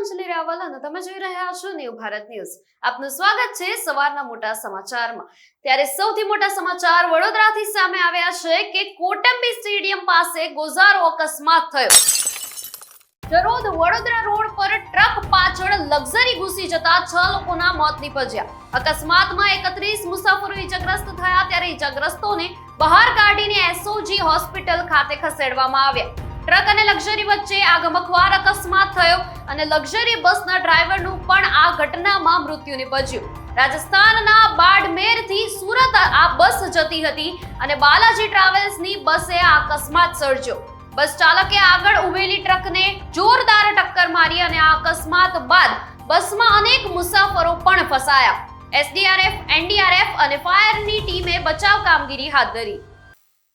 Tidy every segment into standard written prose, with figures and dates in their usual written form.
અંજલિ રાવલ અને તમે જોઈ રહ્યા છો ન્યૂ ભારત ન્યૂઝ। આપનું સ્વાગત છે સવારના મોટા સમાચારમાં। ત્યારે સૌથી મોટા સમાચાર વડોદરાથી સામે આવ્યા છે કે કોટંબી સ્ટેડિયમ પાસે ગોઝારો અકસ્માત થયો। જરોદ વડોદરા રોડ પર ટ્રક પાછળ લક્ઝરી ઘૂસી જતા 6 લોકોના મોત નીપજ્યા। અકસ્માતમાં 31 મુસાફરો ઇજાગ્રસ્ત થયા, ત્યારે ઇજાગ્રસ્તોને બહાર કાઢીને એસઓજી હોસ્પિટલ ખાતે ખસેડવામાં આવ્યા। ટ્રક અને લક્ઝરી વચ્ચે આ ગમખ્વાર અકસ્માત થયો અને લક્ઝરી બસના ડ્રાઈવરનું પણ આ ઘટનામાં મૃત્યુ નીપજ્યું। રાજસ્થાનના બાડમેરથી સુરત આ બસ જતી હતી અને બાલાજી ટ્રાવેલ્સની બસે આ અકસ્માત સર્જ્યો। બસ ચાલકે આગળ ઉભેલી ટ્રકને જોરદાર ટક્કર મારી અને આ અકસ્માત બાદ બસમાં અનેક મુસાફરો પણ ફસાયા। એસડીઆરએફ, એનડીઆરએફ અને ફાયરની ટીમે બચાવ કામગીરી હાથ ધરી।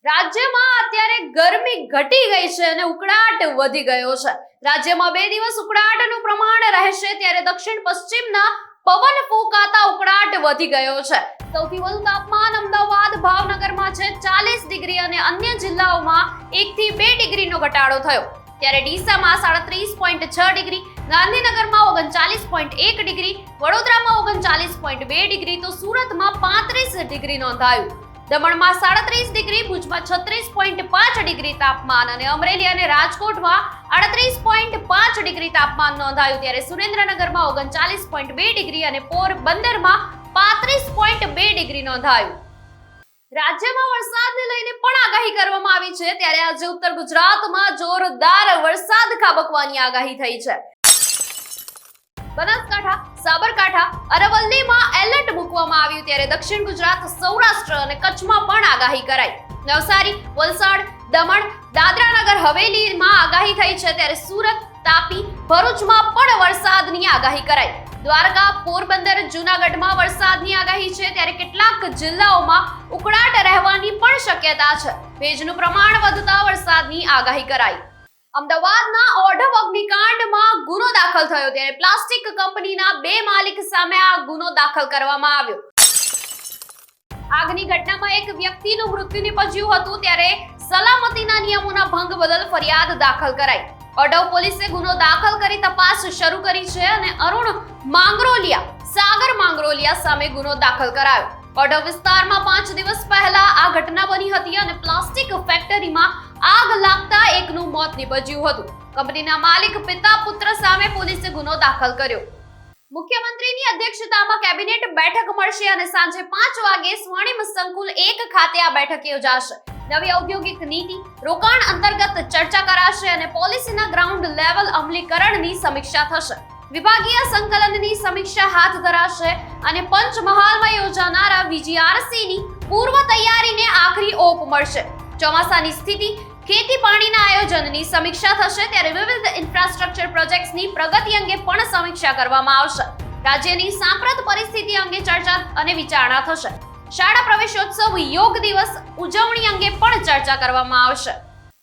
રાજ્યમાં અત્યારે ગરમી ઘટી ગઈ છે અને ઉકળાટ વધી ગયો છે। રાજ્યમાં 2 દિવસ ઉકળાટનું પ્રમાણ રહેશે, ત્યારે દક્ષિણ પશ્ચિમના પવન ફૂંકાતા ઉકળાટ વધી ગયો છે। સૌથી વધુ તાપમાન અમદાવાદ, ભાવનગરમાં છે 40 ડિગ્રી અને અન્ય જિલ્લાઓમાં 1 થી 2 ડિગ્રીનો ઘટાડો થયો। ત્યારે ડીસામાં 37.6 ડિગ્રી, ગાંધીનગરમાં 39.1 ડિગ્રી, વડોદરામાં 39.2 ડિગ્રી તો સુરતમાં 35 ડિગ્રી નોંધાયું। દમણમાં 37 ડિગ્રી, ભુજમાં 36.5 ડિગ્રી તાપમાન અને અમરેલી અને રાજકોટમાં 38.5 ડિગ્રી તાપમાન નોંધાયું। ત્યારે સુરેન્દ્રનગરમાં 39.2 ડિગ્રી અને પોરબંદરમાં 35.2 ડિગ્રી નોંધાયું। રાજ્યમાં વરસાદને લઈને પણ આગાહી કરવામાં આવી છે, ત્યારે આજે ઉત્તર ગુજરાતમાં જોરદાર વરસાદ ખાબકવાની આગાહી થઈ છે। બનાસકાંઠા, સાબરકાંઠા, અરવલ્લીમાં એલર્ટ મૂકવામાં આવ્યું, ત્યારે દક્ષિણ ગુજરાત, સૌરાષ્ટ્ર અને કચ્છમાં પણ આગાહી કરાઈ। નવસારી, વલસાડ, દમણ, દાદરા નગર હવેલીમાં આગાહી થઈ છે, ત્યારે સુરત, તાપી, ભરૂચમાં પણ વરસાદની આગાહી કરાઈ। દ્વારકા, પોરબંદર, જૂનાગઢમાં વરસાદની આગાહી છે, ત્યારે કેટલાક જિલ્લાઓમાં ઉકળાટ રહેવાની પણ શક્યતા છે। ભેજનું પ્રમાણ વધતા વરસાદની આગાહી કરાઈ। અમદાવાદના ઓઢવ અગ્નિકાંડમાં ગુનો દાખલ થયો, ત્યારે પ્લાસ્ટિક કંપનીના 2 માલિક સામે આ ગુનો દાખલ કરવામાં આવ્યો। આગની ઘટનામાં એક વ્યક્તિનું મૃત્યુ નીપજ્યું હતું, ત્યારે સલામતીના નિયમોના ભંગ બદલ ફરિયાદ દાખલ કરાઈ। ઓઢવ પોલીસે ગુનો દાખલ કરી તપાસ શરૂ કરી છે અને અરુણ માંગરોલિયા, સાગર માંગરોલિયા સામે ગુનો દાખલ કરાયો। ઓઢવ વિસ્તારમાં 5 દિવસ પહેલા આ ઘટના બની હતી અને પ્લાસ્ટિક ફેક્ટરીમાં આગ લાગતા એકનું મોત નીપજ્યું હતું। કંપનીના માલિક પિતા પુત્ર સામે પોલીસે ગુનો દાખલ કર્યો। મુખ્યમંત્રીની અધ્યક્ષતામાં કેબિનેટ બેઠક મળશે અને સાંજે 5 વાગે સ્વર્ણિમ સંકુલ 1 ખાતે આ બેઠક યોજાશે। નવી ઔદ્યોગિક નીતિ, રોકાણ અંતર્ગત ચર્ચા કરાશે અને પોલિસીના ગ્રાઉન્ડ લેવલ અમલીકરણની સમીક્ષા થશે। વિભાગીય સંકલનની સમીક્ષા હાથ ધરાશે અને પંચમહાલમાં યોજાનારા વીજીઆરસીની પૂર્વ તૈયારીને આખરી ઓપ મળશે। ચોમાસાની સ્થિતિ, ખેતી પાણીના આયોજનની સમીક્ષા થશે, ત્યારે વિવિધ ઇન્ફ્રાસ્ટ્રક્ચર પ્રોજેક્ટ્સની પ્રગતિ અંગે પણ સમીક્ષા કરવામાં આવશે। રાજ્યની સાંપ્રત પરિસ્થિતિ અંગે ચર્ચા અને વિચારણા થશે। શાળા પ્રવેશોત્સવ, યોગ દિવસ ઉજવણી અંગે પણ ચર્ચા કરવામાં આવશે।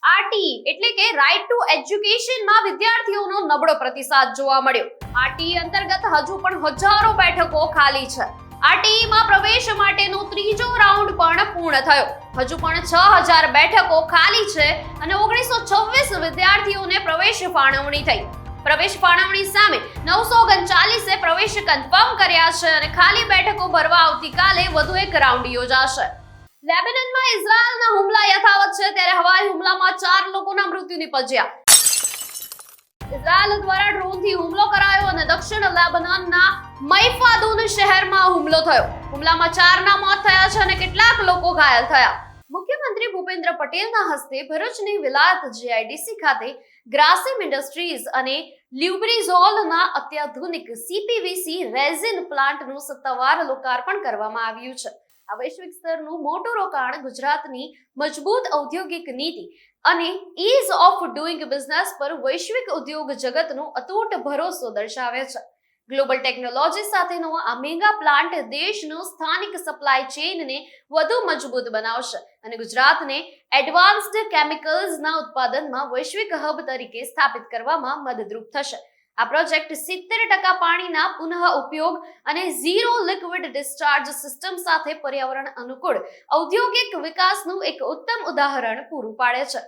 આરટીઈ એટલે કે રાઇટ ટુ એજ્યુકેશનમાં વિદ્યાર્થીઓનો નબળો પ્રતિસાદ જોવા મળ્યો। આરટીઈ અંતર્ગત હજુ પણ હજારો બેઠકો ખાલી છે। આરટીઈમાં પ્રવેશ માટેનો 3જો રાઉન્ડ પણ પૂર્ણ થયો। હજુ પણ 6000 બેઠકો ખાલી છે અને 1926 વિદ્યાર્થીઓને પ્રવેશ ફાળવણી થઈ। પ્રવેશ ફાળવણી સામે 939 પ્રવેશ કન્ફર્મ કર્યા છે અને ખાલી બેઠકો ભરવા આવતીકાલે વધુ એક રાઉન્ડ યોજાશે। લેબેનનમાં ઇઝરાયલના હુમલા યથાવત છે, ત્યારે હવાઈ હુમલામાં 4 લોકોના મૃત્યુ નીપજ્યા। ઇઝરાયલ દ્વારા ડ્રોનથી હુમલો કરાયો અને દક્ષિણ લેબનાનના મૈફાદુન શહેરમાં હુમલો થયો। હુમલામાં 4ના મોત થયા છે અને કેટલાક લોકો ઘાયલ થયા। મુખ્યમંત્રી ભૂપેન્દ્ર પટેલના હસ્તે ભરૂચની વિલાયત જીઆઈડીસી ખાતે ગ્રાસિમ ઇન્ડસ્ટ્રીઝ અને લ્યુબ્રિઝોલના અત્યાધુનિક સીપીવીસી રેઝિન પ્લાન્ટનું સત્તાવાર લોકાર્પણ કરવામાં આવ્યું છે। આ વૈશ્વિક સ્તરનું મોટું રોકાણ ગુજરાતની મજબૂત ઔદ્યોગિક નીતિ અને ઇઝ ઓફ ડુઇંગ બિઝનેસ પર વૈશ્વિક ઉદ્યોગ જગતનો અતૂટ ભરોસો દર્શાવે છે। ગ્લોબલ ટેકનોલોજી સાથેનો આ મેગા પ્લાન્ટ દેશનો સ્થાનિક સપ્લાય ચેઇનને વધુ મજબૂત બનાવશે અને ગુજરાતને એડવાન્સ્ડ કેમિકલ્સના ઉત્પાદનમાં વૈશ્વિક હબ તરીકે સ્થાપિત કરવામાં મદદરૂપ થશે। આ પ્રોજેક્ટ 70% પાણીના પુનઃ ઉપયોગ અને ઝીરો લિક્વિડ ડિસ્ચાર્જ સિસ્ટમ સાથે પર્યાવરણ અનુકૂળ ઔદ્યોગિક વિકાસનું એક ઉત્તમ ઉદાહરણ પૂરું પાડે છે।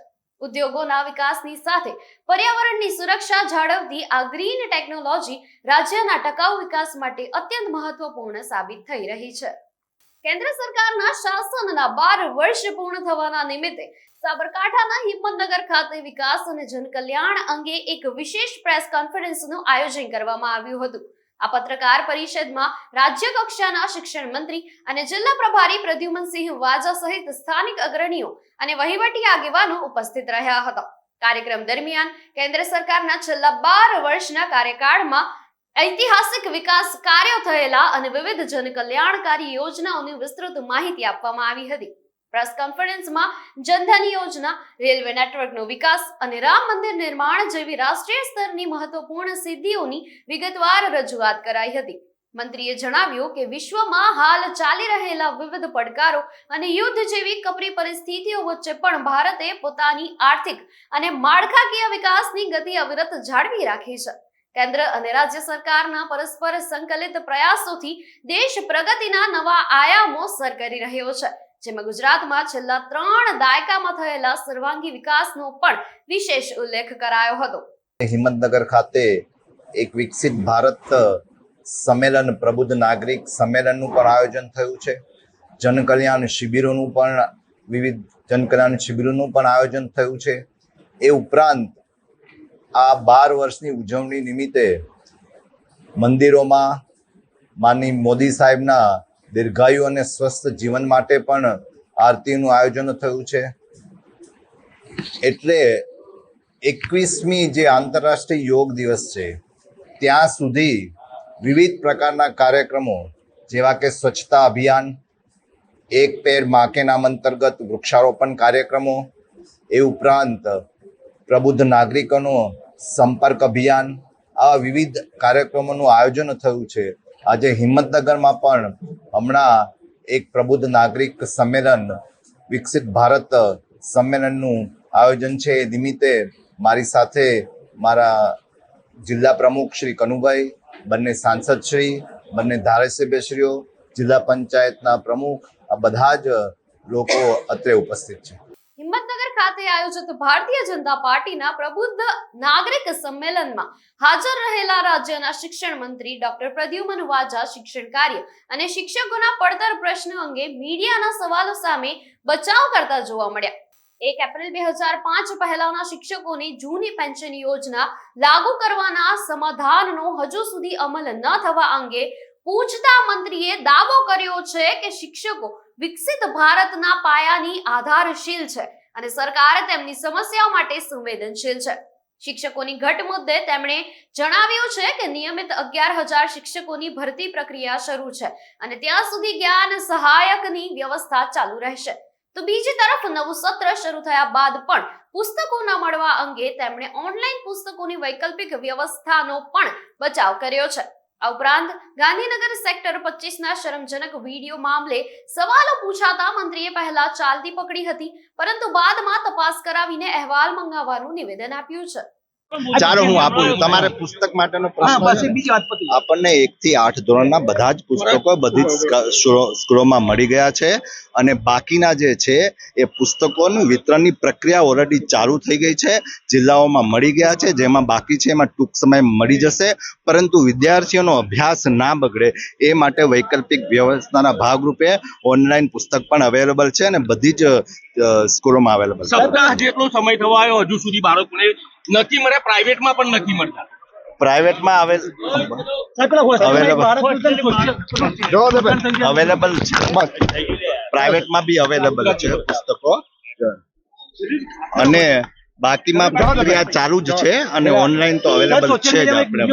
ઉદ્યોગોના વિકાસની સાથે પર્યાવરણની સુરક્ષા જાળવતી આ ગ્રીન ટેકનોલોજી રાજ્યના ટકાઉ વિકાસ માટે અત્યંત મહત્વપૂર્ણ સાબિત થઈ રહી છે. કેન્દ્ર સરકારના શાસનના 12 વર્ષ પૂર્ણ થવાના નિમિત્તે સાબરકાંઠાના હિંમતનગર ખાતે વિકાસ અને જનકલ્યાણ અંગે એક વિશેષ પ્રેસ કોન્ફરન્સનું આયોજન કરવામાં આવ્યું હતું. આ પત્રકાર પરિષદમાં રાજ્ય કક્ષાના શિક્ષણ મંત્રી અને જિલ્લા પ્રભારી પ્રદ્યુમનસિંહ વાજા સહિત સ્થાનિક અગ્રણીઓ અને વહીવટી આગેવાનો ઉપસ્થિત રહ્યા હતા. કાર્યક્રમ દરમિયાન કેન્દ્ર સરકારના છેલ્લા 12 વર્ષના કાર્યકાળમાં ઐતિહાસિક વિકાસ કાર્યો થયેલા અને વિવિધ જનકલ્યાણકારી યોજનાઓની વિસ્તૃત માહિતી આપવામાં આવી હતી. પ્રેસ કોન્ફરન્સમાં જનધન યોજના, રેલવે નેટવર્કનો વિકાસ અને રામ મંદિર નિર્માણ જેવી રાષ્ટ્રીય સ્તરની મહત્વપૂર્ણ સિદ્ધિઓની વિગતવાર રજૂઆત કરાઈ હતી. મંત્રીએ જણાવ્યું કે વિશ્વમાં હાલ ચાલી રહેલા વિવિધ પડકારો અને યુદ્ધ જેવી કપરી પરિસ્થિતિઓ વચ્ચે પણ ભારતે પોતાની આર્થિક અને માળખાકીય વિકાસની ગતિ અવિરત જાળવી રાખી છે. કેન્દ્ર અને રાજ્ય સરકારના પરસ્પર સંકલિત પ્રયાસોથી દેશ પ્રગતિના નવા આયામો સર કરી રહ્યો છે, જેમાં ગુજરાતમાં છેલ્લા 3 દાયકામાં થયેલા સર્વાંગી વિકાસનો પણ વિશેષ ઉલ્લેખ કરાયો હતો. હિંમતનગર ખાતે એક વિકસિત ભારત સંમેલન, પ્રબુદ્ધ નાગરિક સંમેલનનું પણ આયોજન થયું છે. જનકલ્યાણ શિબિરોનું પણ આયોજન થયું છે. એ ઉપરાંત આ 12 વર્ષની ઉજવણી નિમિત્તે મંદિરોમાં માનનીય મોદી સાહેબના દીર્ઘાયુ અને સ્વસ્થ જીવન માટે પણ આરતીનું આયોજન થયું છે. એટલે 21મી જે આંતરરાષ્ટ્રીય યોગ દિવસ છે ત્યાં સુધી વિવિધ પ્રકારના કાર્યક્રમો જેવા કે સ્વચ્છતા અભિયાન, એક પેડ માં કે નામ અંતર્ગત વૃક્ષારોપણ કાર્યક્રમો, એ ઉપરાંત પ્રબુદ્ધ નાગરિકોનો સંપર્ક અભિયાન, આ વિવિધ કાર્યક્રમોનું આયોજન થયું છે. આજે હિંમતનગરમાં પણ હમણાં એક પ્રબુદ્ધ નાગરિક સંમેલન, વિકસિત ભારત સંમેલનનું આયોજન છે. એ નિમિત્તે મારી સાથે મારા જિલ્લા પ્રમુખ શ્રી કનુભાઈ, બંને સાંસદશ્રી, બંને ધારાસભ્યશ્રીઓ, જિલ્લા પંચાયતના પ્રમુખ, આ બધા જ લોકો અત્રે ઉપસ્થિત છે. હિંમતનગર ખાતે આયોજિત ભારતીય જનતા પાર્ટીના પ્રબુદ્ધ નાગરિક સંમેલનમાં હાજર રહેલા રાજ્યના શિક્ષણ મંત્રી ડોક્ટર પ્રદ્યુમન વાજા શિક્ષણ કાર્ય અને શિક્ષકોના પડતર પ્રશ્નો અંગે મીડિયાના સવાલો સામે બચાવ કરતા જોવા મળ્યા. 1 એપ્રિલ 2005 પહેલાના શિક્ષકોની જૂની પેન્શન યોજના લાગુ કરવાના સમાધાનનો હજુ સુધી અમલ ન થવા અંગે પૂછતા મંત્રીએ દાવો કર્યો છે કે શિક્ષકો વિકસિત ભારતના પાયાની આધારશીલ છે અને સરકાર તેમની સમસ્યાઓ માટે સંવેદનશીલ છે. શિક્ષકોની ઘટ મુદ્દે તેમણે જણાવ્યું છે કે નિયમિત 11,000 શિક્ષકોની ભરતી પ્રક્રિયા શરૂ છે અને ત્યાં સુધી જ્ઞાન સહાયકની વ્યવસ્થા ચાલુ રહેશે. તો બીજી તરફ નવું સત્ર શરૂ થયા બાદ પણ પુસ્તકો ન મળવા અંગે તેમણે ઓનલાઈન પુસ્તકોની વૈકલ્પિક વ્યવસ્થાનો પણ બચાવ કર્યો છે. આ ઉપરાંત ગાંધીનગર સેક્ટર 25ના શરમજનક વિડીયો મામલે સવાલો પૂછાતા મંત્રીએ પહેલા ચાલતી પકડી હતી, પરંતુ બાદમાં તપાસ કરાવીને અહેવાલ મંગાવવાનું નિવેદન આપ્યું છે. ચાલો હું આપું છું. તમારે પુસ્તક માટેનો પ્રશ્ન આપણને 1 થી 8 ધોરણના બધા જ પુસ્તકો બધી જ સ્કૂલોમાં મળી ગયા છે અને બાકીના જે છે એ પુસ્તકોનું વિતરણની પ્રક્રિયા ઓલરેડી ચાલુ થઈ ગઈ છે. જિલ્લાઓમાં મળી ગયા છે. જેમાં બાકી છે એમાં ટૂંક સમય મળી જશે. પરંતુ વિદ્યાર્થીઓનો અભ્યાસ ના બગડે એ માટે વૈકલ્પિક વ્યવસ્થાના ભાગરૂપે ઓનલાઈન પુસ્તક પણ અવેલેબલ છે અને બધી જ સ્કૂલોમાં અવેલેબલ છે. સપ્તાહ જેટલો સમય થયો આવ્યો, હજુ સુધી બાળકોને નથી મળ્યા, પ્રાઇવેટમાં પણ નથી મળતા. પ્રાઇવેટમાં અવેલેબલ છે, પ્રાઇવેટમાં બી અવેલેબલ છે પુસ્તકો અને બાકીમાં પ્રક્રિયા ચાલુ જ છે અને ઓનલાઈન તો અવેલેબલ છે જ. આપણે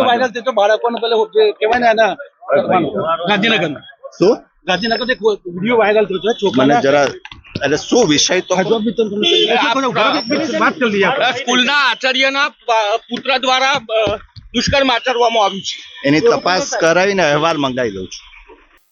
ગાંધીનગર શું ગાંધીનગર વિડીયો વાયરલ થયો છે. મને જરા એટલે શું વિષય તો સ્કૂલના આચાર્યના પુત્ર દ્વારા દુષ્કર્મ આચરવામાં આવ્યું છે. એની તપાસ કરાવીને અહેવાલ મંગાવી દઉં છું.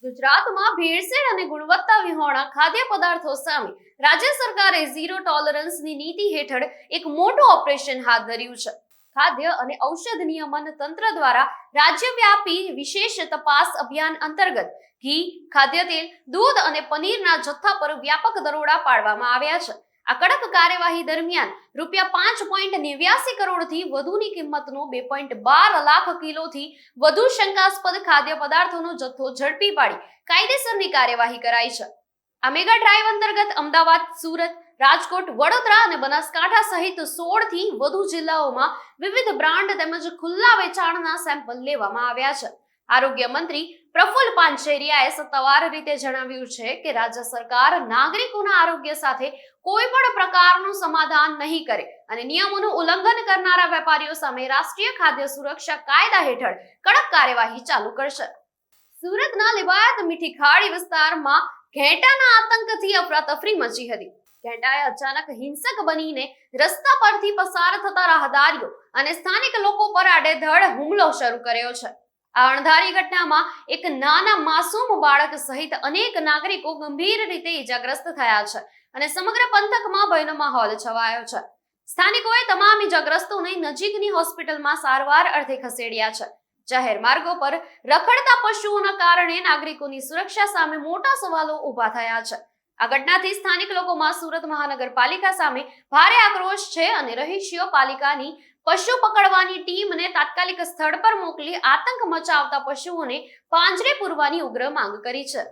ગુજરાતમાં ભેળસેળ અને ગુણવત્તા વિહોણા ખાદ્ય પદાર્થો સામે રાજ્ય સરકારે ઝીરો ટોલરન્સની નીતિ હેઠળ એક મોટું ઓપરેશન હાથ ધર્યું છે. ખાદ્ય અને ઔષધ નિયમન તંત્ર દ્વારા રાજ્યવ્યાપી વિશેષ તપાસ અભિયાન અંતર્ગત ઘી, ખાદ્ય તેલ, દૂધ અને પનીરના જથ્થા પર વ્યાપક દરોડા પાડવામાં આવ્યા છે. આ કડક કાર્યવાહી દરમિયાન ₹5.89 કરોડથી વધુની કિંમતનો 2.12 લાખ કિલોથી વધુ શંકાસ્પદ ખાદ્ય પદાર્થોનો જથ્થો ઝડપી પાડી કાયદેસરની કાર્યવાહી કરાઈ છે. આ મેગા ડ્રાઈવ અંતર્ગત અમદાવાદ, સુરત, રાજકોટ, વડોદરા અને બનાસકાંઠા સહિત 16 થી વધુ જિલ્લાઓમાં વિવિધ બ્રાન્ડ તેમજ ખુલ્લા વેચાણના સેમ્પલ લેવામાં આવ્યા છે. આરોગ્ય મંત્રી પ્રફુલ્લ પાનસેરિયાએ સત્તાવાર રીતે જણાવ્યું છે કે રાજ્ય સરકાર નાગરિકોના આરોગ્ય સાથે કોઈ પણ પ્રકારનું સમાધાન નહીં કરે અને નિયમોનું ઉલ્લંઘન કરનારા વેપારીઓ સામે રાષ્ટ્રીય ખાદ્ય સુરક્ષા કાયદા હેઠળ કડક કાર્યવાહી ચાલુ કરશે. સુરતના લિંબાયત મીઠી ખાડી વિસ્તારમાં ઘેટાના આતંકથી અફરાતફરી મચી હતી. ઘેટાએ અચાનક હિંસક બનીને રસ્તા પરથી પસાર થતા રાહદારીઓ અને સ્થાનિક લોકો પર આડેધડ હુમલો શરૂ કર્યો છે. આ અણધારી ઘટનામાં એક નાના માસૂમ બાળક સહિત અનેક નાગરિકો ગંભીર રીતે ઈજાગ્રસ્ત થયા છે અને સમગ્ર પંથકમાં ભયનો માહોલ છવાયો છે. સ્થાનિકોએ તમામ ઈજાગ્રસ્તોને નજીકની હોસ્પિટલમાં સારવાર અર્થે ખસેડ્યા છે. જાહેર માર્ગો પર રખડતા પશુઓના કારણે નાગરિકોની સુરક્ષા સામે મોટા સવાલો ઊભા થયા છે. આ ઘટનાથી સ્થાનિક લોકોમાં સુરત મહાનગરપાલિકા સામે ભારે આક્રોશ છે અને રહીશીઓ પાલિકાની પશુ પકડવાની ટીમને તાત્કાલિક સ્થળ પર મોકલી આતંક મચાવતા પશુઓને પાંજરે પૂરવાની ઉગ્ર માંગ કરી છે.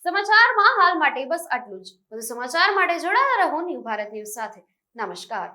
સમાચારમાં હાલ માટે બસ આટલું જ. વધુ સમાચાર માટે જોડાયેલા રહો ન્યૂ ભારત ન્યૂઝ સાથે. નમસ્કાર.